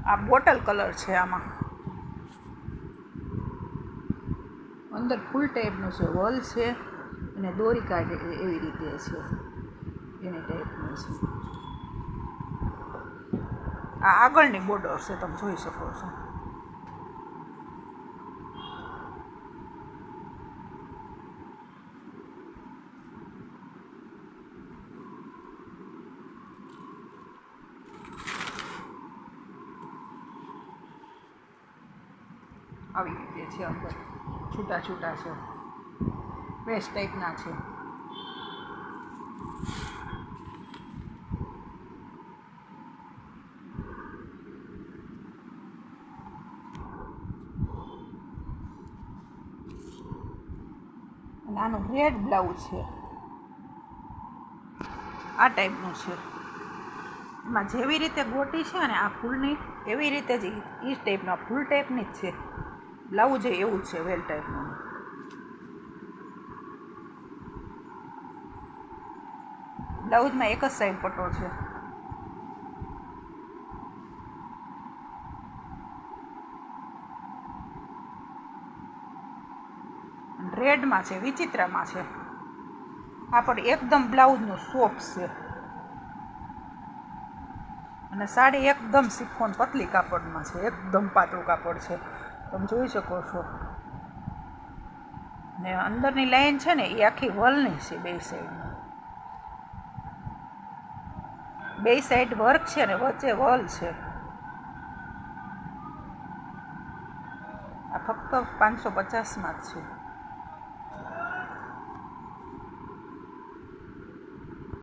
આ bottle colour છે, આમાં અંદર ફૂલ ટાઈપનું છે, વોલ છે અને દોરી કાઢે એવી રીતે છે, એની ટાઈપનું છે. આ આગળની બોર્ડર છે, તમે જોઈ શકો છો. આવી રીતે છે, અંદર છૂટા છૂટા છે, વેસ્ટ ટાઈપના છે. અને આનું રેડ બ્લાઉઝ છે, આ ટાઈપનું છે. એમાં જેવી રીતે ગોટી છે ને આ ફૂલની, એવી રીતે જ એ ટાઈપના ફૂલ ટાઈપની જ છે. બ્લાઉઝ એવું જ છે, વેલ ટાઈપનું. બ્લાઉઝમાં એક જ સાઈડ પટ્ટો છે. રેડમાં છે, વિચિત્રમાં છે. આ પણ એકદમ બ્લાઉઝનું સોફ્ટ છે અને સાડી એકદમ શિફોન પતલી કાપડમાં છે, એકદમ પાતળું કાપડ છે, તમે જોઈ શકો છો. ને અંદરની લાઈન છે ને એ આખી વલની છે, બે સાઈડ વર્ક છે ને વચ્ચે વલ છે. આ ફક્ત 550માં જ છે.